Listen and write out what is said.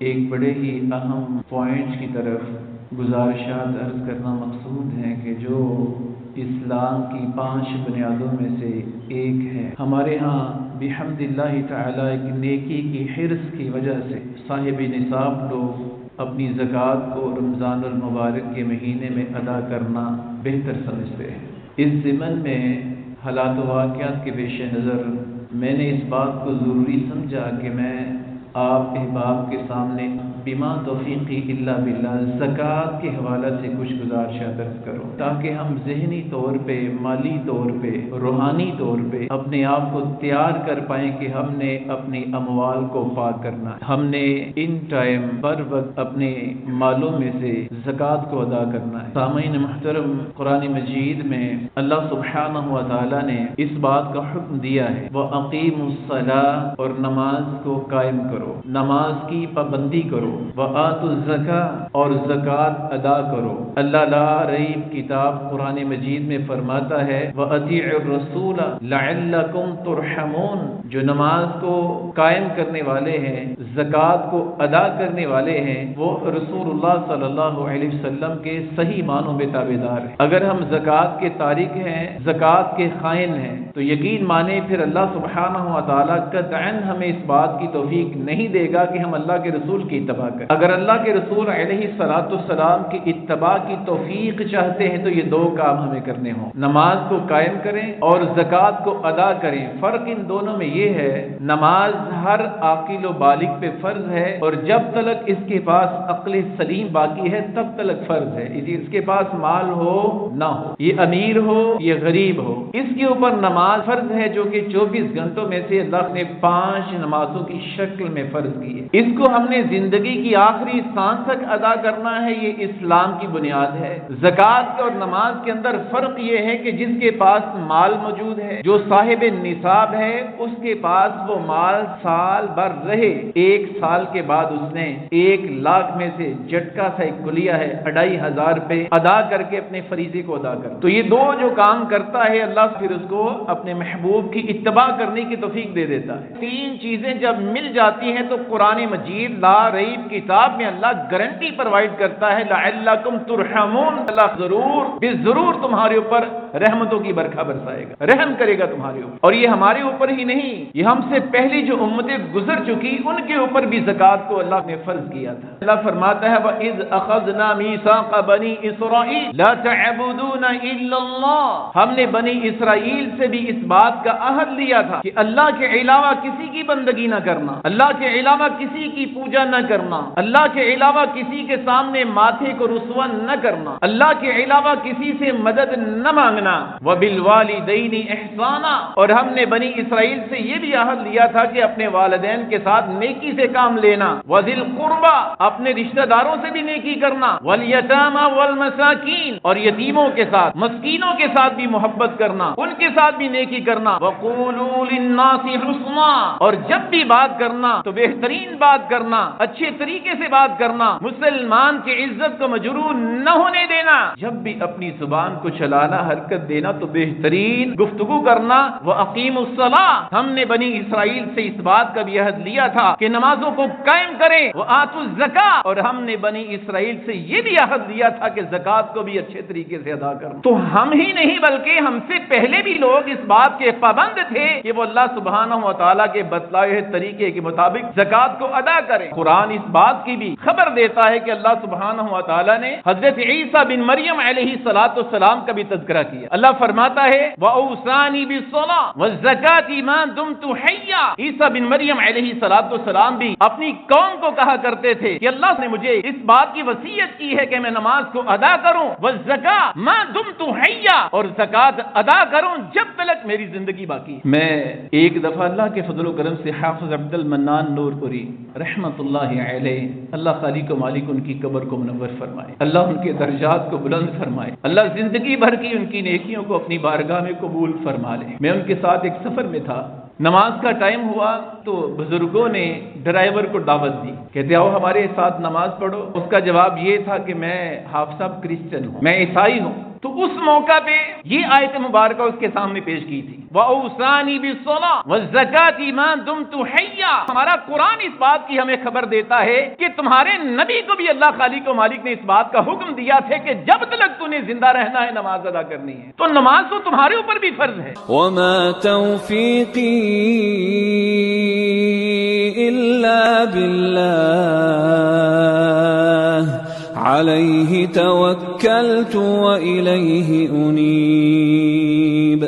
ایک بڑے ہی اہم پوائنٹ کی طرف گزارشات عرض کرنا مقصود ہے کہ جو اسلام کی 5 بنیادوں میں سے ایک ہے۔ ہمارے ہاں بحمد اللہ تعالی ایک نیکی کی حرص کی وجہ سے صاحب نصاب لوگ اپنی زکوٰۃ کو رمضان المبارک کے مہینے میں ادا کرنا بہتر سمجھتے ہیں۔ اس ضمن میں حالات و واقعات کے پیش نظر میں نے اس بات کو ضروری سمجھا کہ میں آپ احباب کے سامنے بما توفیقی الا باللہ زکوٰۃ کے حوالے سے کچھ گزارشات عرض کروں تاکہ ہم ذہنی طور پہ، مالی طور پہ، روحانی طور پہ اپنے آپ کو تیار کر پائیں کہ ہم نے اپنی اموال کو پاک کرنا ہے، ہم نے ان ٹائم بر وقت اپنے مالوں میں سے زکوٰۃ کو ادا کرنا ہے۔ سامعین محترم، قرآن مجید میں اللہ سبحانہ و تعالی نے اس بات کا حکم دیا ہے وَأَقِيمُوا الصَّلَاةَ، اور نماز کو قائم کرو، نماز کی پابندی کرو، وَآتُوا الزَّكَاةَ، اور زکوٰۃ ادا کرو۔ اللہ لا ریب کتاب قرآن مجید میں فرماتا ہے وَأَطِيعُوا الرَّسُولَ لَعَلَّكُمْ تُرْحَمُونَ، جو نماز کو قائم کرنے والے ہیں، زکوٰۃ کو ادا کرنے والے ہیں، وہ رسول اللہ صلی اللہ علیہ وسلم کے صحیح معنوں میں تابعدار ہیں۔ اگر ہم زکوٰۃ کے تارک ہیں، زکوٰۃ کے خائن ہیں، تو یقین مانے پھر اللہ سبحانہ و تعالیٰ قطعاً ہمیں اس بات کی توفیق نہیں دے گا کہ ہم اللہ کے رسول کی اتباع کریں۔ اگر اللہ کے رسول علیہ السلام کی اتباع کی توفیق چاہتے ہیں تو یہ 2 کام ہمیں کرنے ہوں، نماز کو قائم کریں اور زکوٰۃ کو ادا کریں۔ فرق ان دونوں میں یہ ہے، نماز ہر عاقل و بالغ پہ فرض ہے، اور جب تک اس کے پاس عقل سلیم باقی ہے تب تک فرض ہے، اس کے پاس مال ہو نہ ہو، یہ امیر ہو یہ غریب ہو، اس کے اوپر نماز فرض ہے، جو کہ 24 گھنٹوں میں سے اللہ نے 5 نمازوں کی شکل میں فرض کی ہے۔ اس کو ہم نے زندگی کی آخری سانس تک ادا کرنا ہے، یہ اسلام کی بنیاد ہے۔ زکوٰۃ اور نماز کے اندر فرق یہ ہے کہ جس کے پاس مال موجود ہے، جو صاحب نصاب ہے، اس کے پاس وہ مال سال بھر رہے، 1 سال کے بعد اس نے 1 لاکھ میں سے جٹکا سا ایک کلیہ ہے 2500 روپے ادا کر کے اپنے فریضے کو ادا کر۔ تو یہ 2 جو کام کرتا ہے اللہ پھر اس کو اپنے محبوب کی اتباع کرنے کی توفیق دے دیتا ہے۔ 3 چیزیں جب مل جاتی ہیں تو قرآن مجید لا ریب کتاب میں اللہ گارنٹی پرووائڈ کرتا ہے لعلکم ترحمون، اللہ ضرور تمہارے اوپر رحمتوں کی برکھا برسائے گا، رحم کرے گا تمہارے اوپر۔ اور یہ ہمارے اوپر ہی نہیں، یہ ہم سے پہلی جو امتیں گزر چکی ان کے اوپر بھی زکوٰۃ کو اللہ نے فرض کیا تھا۔ اللہ فرماتا ہے وَإِذْ أَخَذْنَا مِيثَاقَ بَنِي إِسْرَائِيلَ لَا تَعْبُدُونَ إِلَّا اللَّهَ، ہم نے بنی اسرائیل سے بھی اس بات کا عہد لیا تھا کہ اللہ کے علاوہ کسی کی بندگی نہ کرنا، اللہ کے علاوہ کسی کی پوجا نہ کرنا، اللہ کے علاوہ کسی کے سامنے ماتھے کو رسوا نہ کرنا، اللہ کے علاوہ کسی سے مدد نہ مانگنا، وَبِالْوَالِدَيْنِ إِحْسَانًا، اور ہم نے بنی اسرائیل سے یہ بھی عہد لیا تھا کہ اپنے والدین کے ساتھ نیکی سے کام لینا، وَذِي الْقُرْبَى، اپنے رشتہ داروں سے بھی نیکی کرنا، وَالْيَتَامَى وَالْمَسَاكِينَ، اور یتیموں کے ساتھ، مسکینوں کے ساتھ بھی محبت کرنا، ان کے ساتھ بھی نیکی کرنا، وَقُولُوا لِلنَّاسِ حُسْنًا، اور جب بھی بات کرنا تو بہترین بات کرنا، اچھے طریقے سے بات کرنا، مسلمان کی عزت کو مجروح نہ ہونے دینا، جب بھی اپنی زبان کو چلانا، حرکت دینا تو بہترین گفتگو کرنا۔ وَأَقِيمُوا الصَّلَاةَ، ہم نے بنی اسرائیل سے اس بات کا بھی عہد لیا تھا کہ نمازوں کو قائم کریں، وَآتُوا الزَّكَاةَ، اور ہم نے بنی اسرائیل سے یہ بھی عہد لیا تھا کہ زکوٰۃ کو بھی اچھے طریقے سے ادا کرنا۔ تو ہم ہی نہیں بلکہ ہم سے پہلے بھی لوگ اس بات کے پابند تھے کہ وہ اللہ سبحانہ و تعالیٰ کے بتلائے طریقے کے مطابق زکوٰۃ کو ادا کریں۔ قرآن اس بات کی بھی خبر دیتا ہے کہ اللہ سبحانہ و تعالیٰ نے حضرت عیسیٰ بن مریم علیہ السلام کا بھی تذکرہ کیا۔ اللہ فرماتا ہے وَأَوْصَانِي بِالصَّلَاةِ وَالزَّكَاةِ مَا دُمْتُ حَيًّا، عیسیٰ بن مریم علیہ السلام بھی اپنی قوم کو کہا کرتے تھے کہ اللہ نے مجھے اس بات کی وصیت کی ہے کہ میں نماز کو ادا کروں، وَالزَّكَاةِ مَا دُمْتُ حَيًّا، اور زکوٰۃ ادا کروں جب تک میری زندگی باقی ہے۔ میں ایک دفعہ اللہ کے فضل و کرم سے حافظ عبد المنان نور پوری رحمت اللہ علیہ، اللہ خالق و مالک ان کی قبر کو منور فرمائے، اللہ ان کے درجات کو بلند فرمائے، اللہ زندگی بھر کی ان کی نیکیوں کو اپنی بارگاہ میں قبول فرما لے۔ میں ان کے ساتھ ایک سفر میں تھا، نماز کا ٹائم ہوا تو بزرگوں نے ڈرائیور کو دعوت دی، کہتے آؤ ہمارے ساتھ نماز پڑھو۔ اس کا جواب یہ تھا کہ میں حافظ صاحب کرسچن ہوں، میں عیسائی ہوں۔ تو اس موقع پہ یہ آیت مبارکہ اس کے سامنے پیش کی تھی، وَأَوْصَانِي بِالصَّلَاةِ وَالزَّكَاةِ مَا دُمْتُ حَيًّا۔ ہمارا قرآن اس بات کی ہمیں خبر دیتا ہے کہ تمہارے نبی کو بھی اللہ خالق و مالک نے اس بات کا حکم دیا تھا کہ جب تک تو نے زندہ رہنا ہے نماز ادا کرنی ہے، تو نماز تو تمہارے اوپر بھی فرض ہے۔ وَمَا تَوْفِيقِي إِلَّا بِاللَّهِ عَلَيْهِ تَوَكَّلْتُ وَإِلَيْهِ أُنِيبُ۔